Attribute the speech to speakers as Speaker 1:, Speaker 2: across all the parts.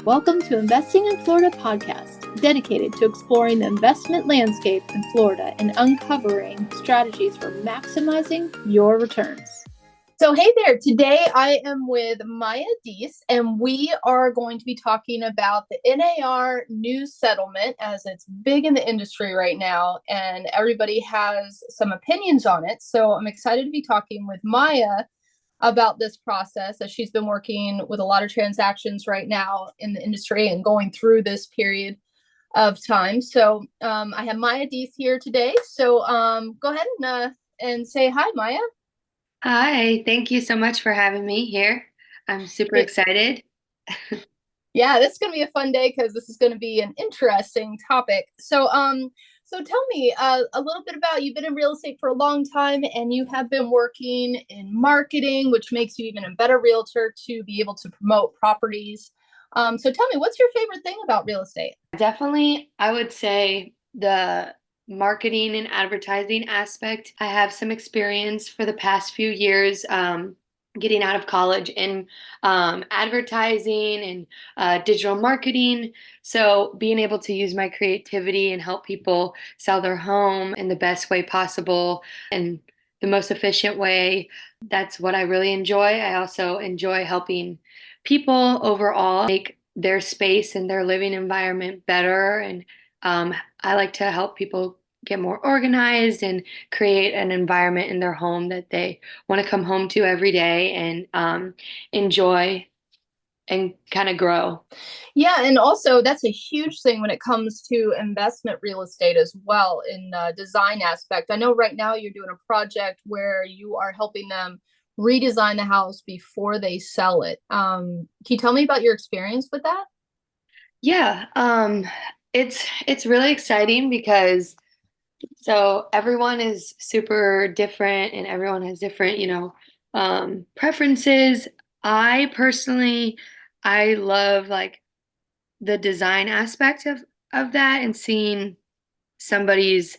Speaker 1: Welcome to Investing in Florida podcast, dedicated to exploring the investment landscape in Florida and uncovering strategies for maximizing your returns. So, hey there, today I am with Maya Deiss, and we are going to be talking about the NAR new settlement, as it's big in the industry right now, and everybody has some opinions on it. So I'm excited to be talking with Maya about this process, as she's been working with a lot of transactions right now in the industry and going through this period of time. So I have Maya Deiss here today. So go ahead and say hi, Maya.
Speaker 2: Hi, thank you so much for having me here. I'm super
Speaker 1: It,
Speaker 2: excited.
Speaker 1: yeah, this is going to be a fun day because this is going to be an interesting topic. So tell me a little bit about, you've been in real estate for a long time and you have been working in marketing, which makes you even a better realtor to be able to promote properties. So tell me, what's your favorite thing about real estate?
Speaker 2: Definitely, I would say the marketing and advertising aspect. I have some experience for the past few years getting out of college in advertising and digital marketing. So, being able to use my creativity and help people sell their home in the best way possible and the most efficient way, that's what I really enjoy. I also enjoy helping people overall make their space and their living environment better. And I like to help people get more organized and create an environment in their home that they want to come home to every day and enjoy and kind of grow.
Speaker 1: Yeah, and also that's a huge thing when it comes to investment real estate as well, in the design aspect. I know right now you're doing a project where you are helping them redesign the house before they sell it. Can you tell me about your experience with that?
Speaker 2: Yeah, it's really exciting because so everyone is super different and everyone has different, preferences. I personally, I love like the design aspect of that and seeing somebody's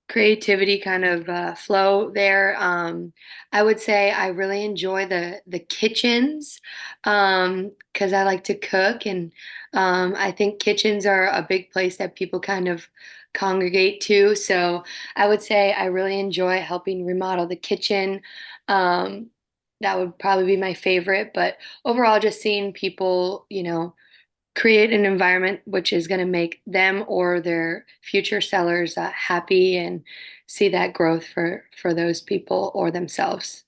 Speaker 2: creativity kind of flow there. I would say I really enjoy the kitchens because I like to cook, and I think kitchens are a big place that people kind of congregate to. So I would say I really enjoy helping remodel the kitchen. Um, that would probably be my favorite, but overall, just seeing people, create an environment which is going to make them or their future sellers happy and see that growth for those people or themselves.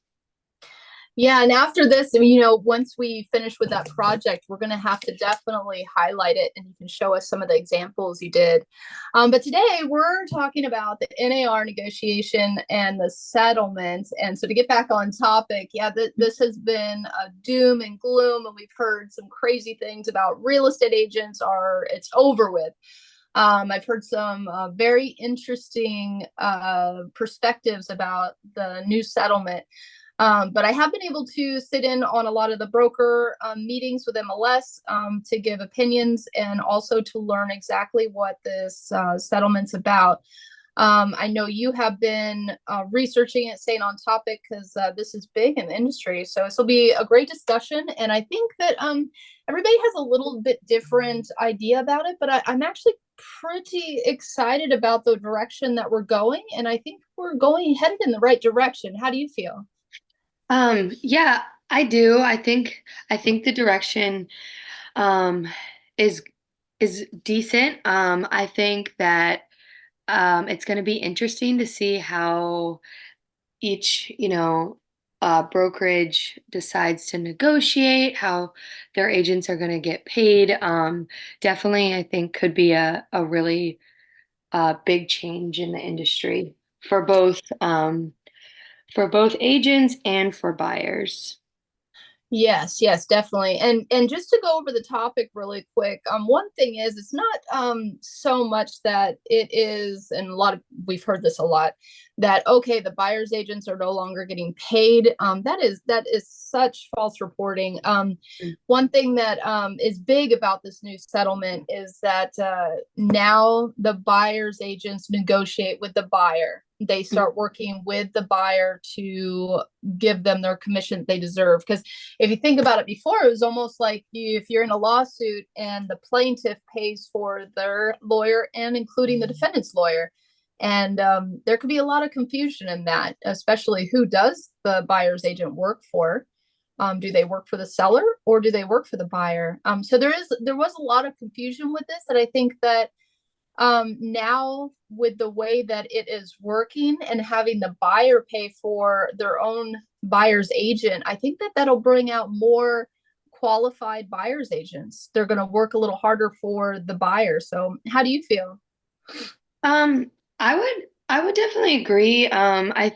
Speaker 1: Yeah, and after this, once we finish with that project, we're going to have to definitely highlight it, and you can show us some of the examples you did. But today we're talking about the NAR negotiation and the settlement. And so to get back on topic, yeah, this has been a doom and gloom, and we've heard some crazy things about real estate agents are it's over with. I've heard some very interesting perspectives about the new settlement. But I have been able to sit in on a lot of the broker meetings with MLS to give opinions and also to learn exactly what this settlement's about. I know you have been researching it, staying on topic, because this is big in the industry. So this will be a great discussion. And I think that everybody has a little bit different idea about it, but I'm actually pretty excited about the direction that we're going. And I think we're going headed in the right direction. How do you feel?
Speaker 2: Yeah, I do. I think the direction um is is decent. I think that it's going to be interesting to see how each, brokerage decides to negotiate, how their agents are going to get paid. Definitely, I think could be a really big change in the industry for both agents and for buyers.
Speaker 1: Yes, definitely. And just to go over the topic really quick, one thing is it's not so much that it is, and a lot of we've heard this a lot, that okay, the buyer's agents are no longer getting paid. That is such false reporting. One thing that is big about this new settlement is that now the buyer's agents negotiate with the buyer. they start working with the buyer to give them their commission they deserve. Because if you think about it, before it was almost like if you're in a lawsuit and the plaintiff pays for their lawyer and including the defendant's lawyer. And there could be a lot of confusion in that, especially who does the buyer's agent work for. Do they work for the seller or do they work for the buyer? So there was a lot of confusion with this that I think that now with the way that it is working and having the buyer pay for their own buyer's agent, I think that that'll bring out more qualified buyer's agents. They're going to work a little harder for the buyer. So how do you feel?
Speaker 2: Um, I would definitely agree. I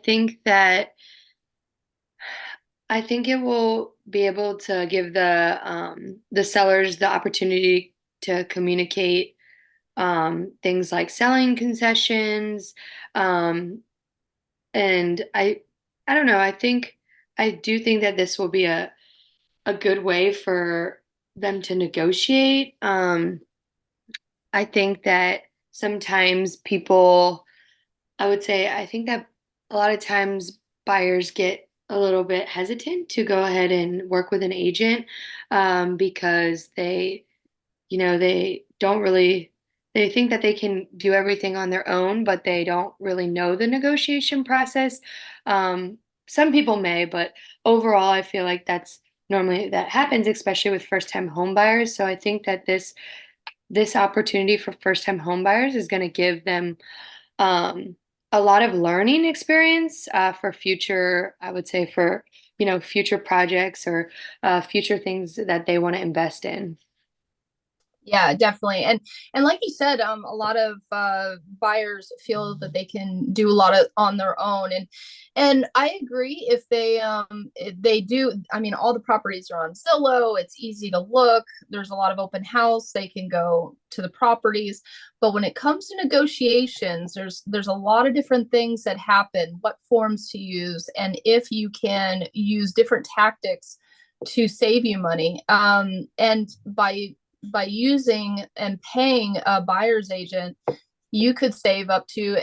Speaker 2: think it will be able to give the sellers the opportunity to communicate things like selling concessions. Um, and I don't know, I do think that this will be a good way for them to negotiate. I think that sometimes people, I would say, I think that a lot of times buyers get a little bit hesitant to go ahead and work with an agent because they don't really, they think that they can do everything on their own, but they don't really know the negotiation process. Um, some people may, but overall, I feel like that's normally that happens, especially with first-time home buyers. So I think that this opportunity for first-time home buyers is going to give them um, a lot of learning experience for future, I would say for, future projects or future things that they want to invest in.
Speaker 1: Yeah, definitely. And like you said, a lot of buyers feel that they can do a lot of on their own. And I agree if they do, I mean, all the properties are on Zillow, it's easy to look, there's a lot of open house, they can go to the properties. But when it comes to negotiations, there's a lot of different things that happen, what forms to use, and if you can use different tactics to save you money. And by using and paying a buyer's agent, you could save up to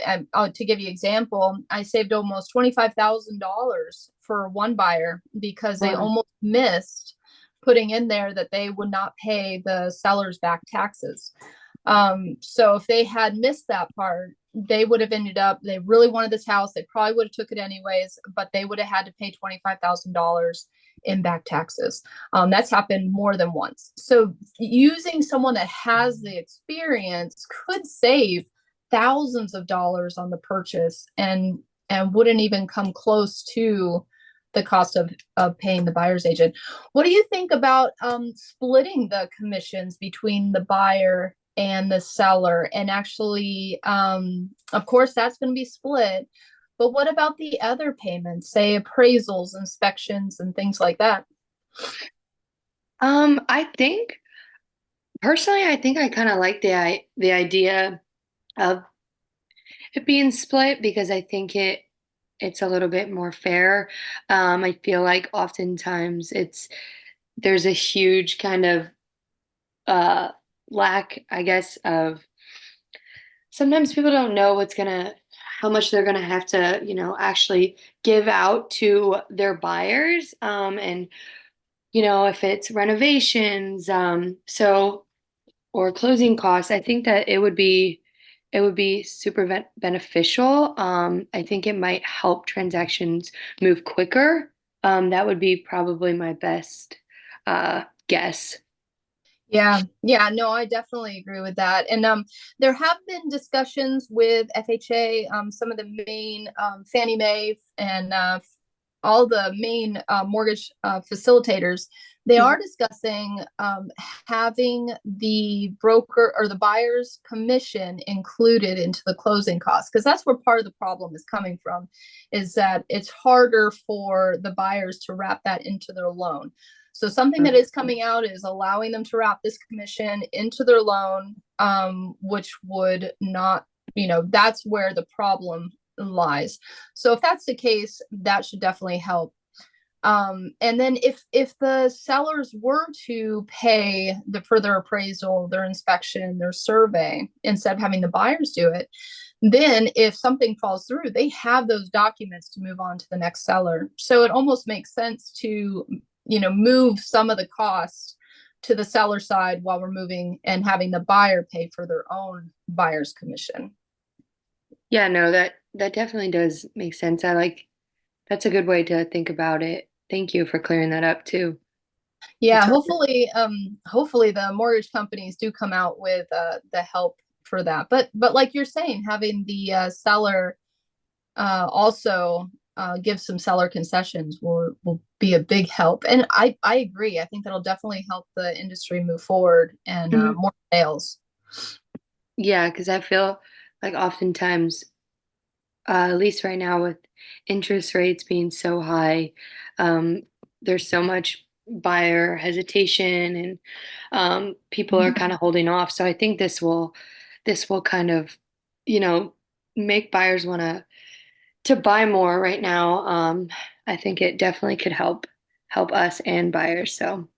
Speaker 1: give you example, I saved almost $25,000 for one buyer because they
Speaker 2: Wow.
Speaker 1: almost missed putting in there that they would not pay the seller's back taxes. So if they had missed that part, they would have ended up, they really wanted this house. They probably would have took it anyways, but they would have had to pay $25,000 in back taxes. That's happened more than once. So using someone that has the experience could save thousands of dollars on the purchase and wouldn't even come close to the cost of paying the buyer's agent. What do you think about splitting the commissions between the buyer and the seller? And actually, of course, that's going to be split. But what about the other payments, say appraisals, inspections, and things like that?
Speaker 2: I think personally, I think I kind of like the idea of it being split because I think it's a little bit more fair. I feel like oftentimes there's a huge kind of uh lack, I guess, of sometimes people don't know how much they're gonna have to, actually give out to their buyers. And if it's renovations, or closing costs, I think that it would be super beneficial. I think it might help transactions move quicker. That would be probably my best guess.
Speaker 1: Yeah, yeah, no, I definitely agree with that. And there have been discussions with FHA, some of the main Fannie Mae and all the main mortgage facilitators. They are
Speaker 2: Mhm.
Speaker 1: discussing having the broker or the buyer's commission included into the closing costs, because that's where part of the problem is coming from, is that it's harder for the buyers to wrap that into their loan. So something that is coming out is allowing them to wrap this commission into their loan, which would not, that's where the problem lies. So if that's the case, that should definitely help. And then if the sellers were to pay for their appraisal, their inspection, their survey, instead of having the buyers do it, then if something falls through, they have those documents to move on to the next seller. So it almost makes sense to, move some of the costs to the seller side while we're moving and having the buyer pay for their own buyer's commission.
Speaker 2: Yeah, no, that definitely does make sense. That's a good way to think about it. Thank you for clearing that up too.
Speaker 1: Yeah,
Speaker 2: That's
Speaker 1: hopefully the mortgage companies do come out with the help for that. But like you're saying, having the seller also give some seller concessions will be a big help. And I agree. I think that'll definitely help the industry move forward and
Speaker 2: Mhm.
Speaker 1: more sales.
Speaker 2: Yeah, because I feel like oftentimes, at least right now with interest rates being so high, um, there's so much buyer hesitation and people are kind of holding off. So I think this will kind of, you know, make buyers want to buy more right now. I think it definitely could help us and buyers. So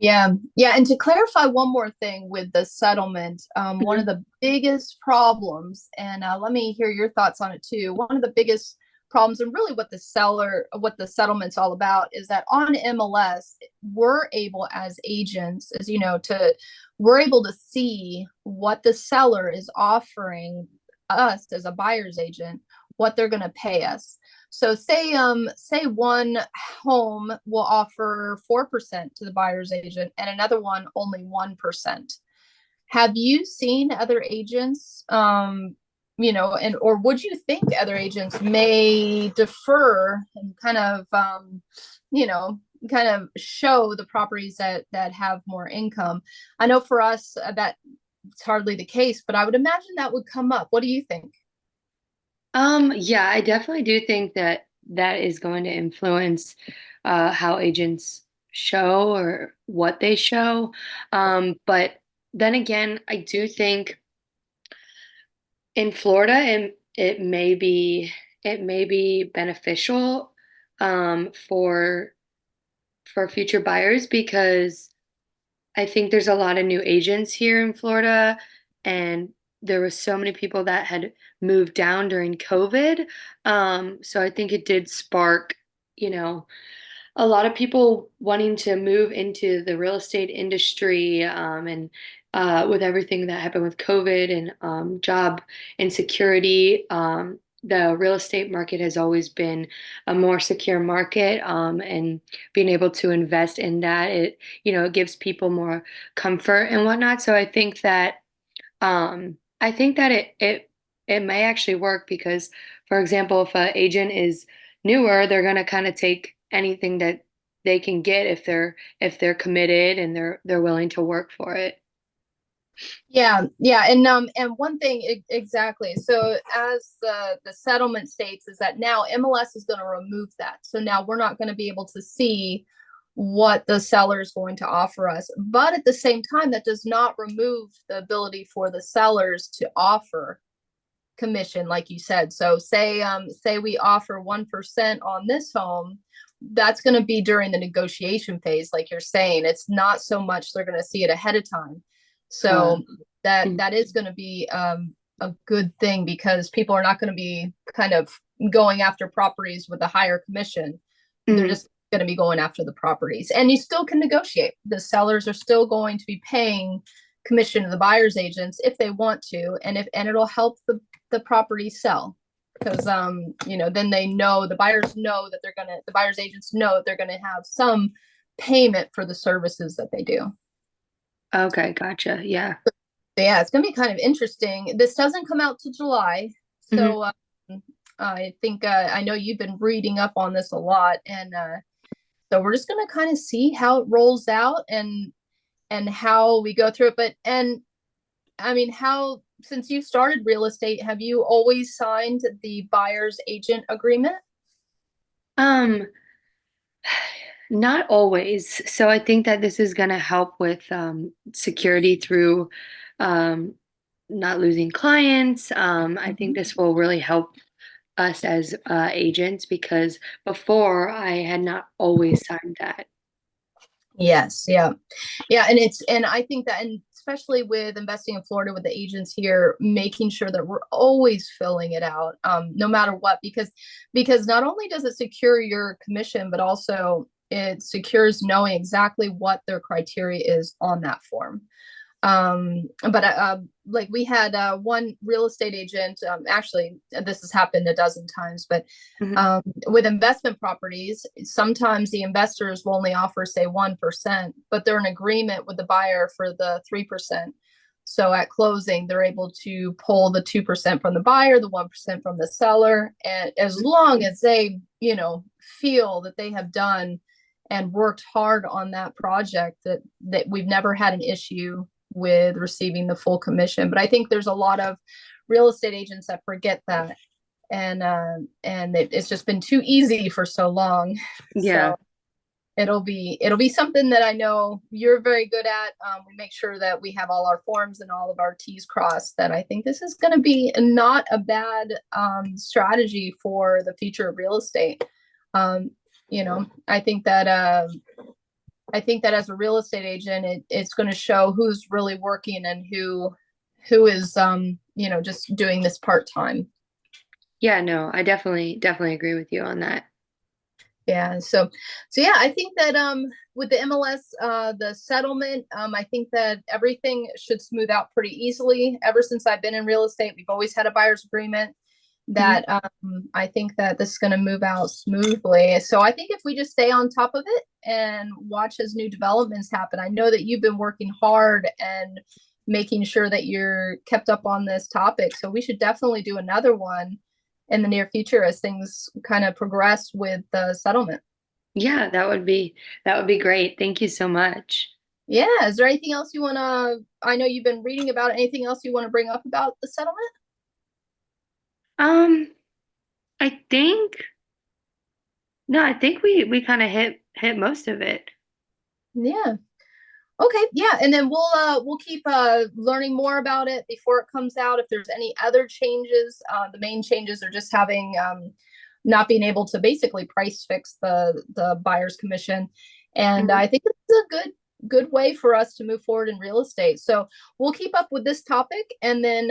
Speaker 1: Yeah, yeah. And to clarify one more thing with the settlement, one of
Speaker 2: Mhm.
Speaker 1: the biggest problems, and let me hear your thoughts on it too. One of the biggest problems, and really what the settlement's all about, is that on MLS, we're able as agents, as you know, we're able to see what the seller is offering us as a buyer's agent, what they're going to pay us. So say one home will offer 4% to the buyer's agent and another one only 1%. Have you seen other agents and or would you think other agents may defer and you know kind of show the properties that have more income? I know for us that it's hardly the case, but I would imagine that would come up. What do you think?
Speaker 2: Yeah, I definitely do think that that is going to influence how agents show or what they show. But then again, I do think in Florida, it may be beneficial for future buyers because I think there's a lot of new agents here in Florida, and there was so many people that had moved down during COVID. So I think it did spark, you know, a lot of people wanting to move into the real estate industry, and with everything that happened with COVID and job insecurity, the real estate market has always been a more secure market, and being able to invest in that, it gives people more comfort and whatnot. So I think that it may actually work because, for example, if an agent is newer, they're gonna kind of take anything that they can get if they're committed and they're willing to work for it.
Speaker 1: Yeah, yeah, and one thing exactly. So as the settlement states is that now MLS is going to remove that. So now we're not going to be able to see what the seller is going to offer us. But at the same time, that does not remove the ability for the sellers to offer commission, like you said. So say we offer 1% on this home, that's going to be during the negotiation phase, like you're saying. It's not so much they're going to see it ahead of time.
Speaker 2: Uh,
Speaker 1: So that
Speaker 2: mm,
Speaker 1: that is going to be a good thing because people are not going to be kind of going after properties with a higher commission. They're
Speaker 2: mm,
Speaker 1: just going to be going after the properties, and you still can negotiate. The sellers are still going to be paying commission to the buyer's agents if they want to, and it'll help the property sell because then they know, the buyers know that the buyer's agents know that they're gonna have some payment for the services that they do.
Speaker 2: okay, gotcha. Yeah.
Speaker 1: But yeah, it's gonna be kind of interesting. This doesn't come out to July,
Speaker 2: Hmm.
Speaker 1: so I think I know you've been reading up on this a lot, and so we're just gonna kind of see how it rolls out and how we go through it. But and I mean, how, since you started real estate, have you always signed the buyer's agent agreement?
Speaker 2: Um, Not always. So I think that this is going to help with security through um, not losing clients. I think
Speaker 1: Mhm.
Speaker 2: this will really help us as agents because before I had not always signed that.
Speaker 1: Yes, yeah. Yeah, and I think that, and especially with investing in Florida with the agents here, making sure that we're always filling it out, no matter what, because not only does it secure your commission, but also it secures knowing exactly what their criteria is on that form. But like we had one real estate agent, actually this has happened a dozen times, but with investment properties, sometimes the investors will only offer, say, 1%, but they're in agreement with the buyer for the 3%. So at closing, they're able to pull the 2% from the buyer, the 1% from the seller. And as long as they, feel that they have done and worked hard on that project, that we've never had an issue with receiving the full commission. But I think there's a lot of real estate agents that forget that, and it's just been too easy for so long.
Speaker 2: Yeah.
Speaker 1: So it'll be something that I know you're very good at. We make sure that we have all our forms and all of our T's crossed. That I think this is going to be not a bad strategy for the future of real estate. I think that as a real estate agent, it's going to show who's really working and who is just doing this part-time.
Speaker 2: Yeah, no, I definitely agree with you on that.
Speaker 1: Yeah. So yeah, I think that with the MLS, the settlement, I think that everything should smooth out pretty easily. Ever since I've been in real estate, we've always had a buyer's agreement that I think that this is going to move out smoothly. So I think if we just stay on top of it and watch as new developments happen, I know that you've been working hard and making sure that you're kept up on this topic. So we should definitely do another one in the near future as things kind of progress with the settlement.
Speaker 2: Yeah, that would be great. Thank you so much.
Speaker 1: Yeah. Is there anything else you want to, I know you've been reading about, anything else you want to bring up about the settlement?
Speaker 2: I think we kind of hit most of it.
Speaker 1: Yeah. Okay, yeah, and then we'll keep learning more about it before it comes out. If there's any other changes, the main changes are just having not being able to basically price fix the buyer's commission, and I think it's a good way for us to move forward in real estate. So we'll keep up with this topic, and then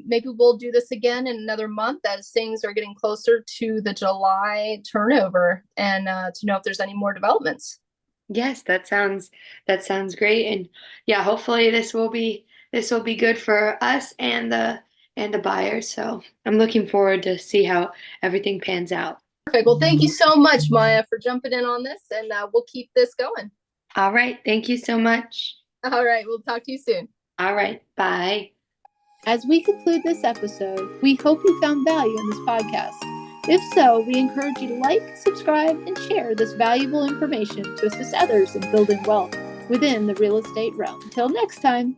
Speaker 1: maybe we'll do this again in another month as things are getting closer to the July turnover, and to know if there's any more developments.
Speaker 2: Yes, that sounds great. And yeah, hopefully this will be good for us and the buyers. So I'm looking forward to see how everything pans out.
Speaker 1: Perfect. Well, thank you so much, Maya, for jumping in on this, and we'll keep this going.
Speaker 2: All right. Thank you so much.
Speaker 1: All right. We'll talk to you soon.
Speaker 2: All right. Bye.
Speaker 1: As we conclude this episode, we hope you found value in this podcast. If so, we encourage you to like, subscribe, and share this valuable information to assist others in building wealth within the real estate realm. Until next time.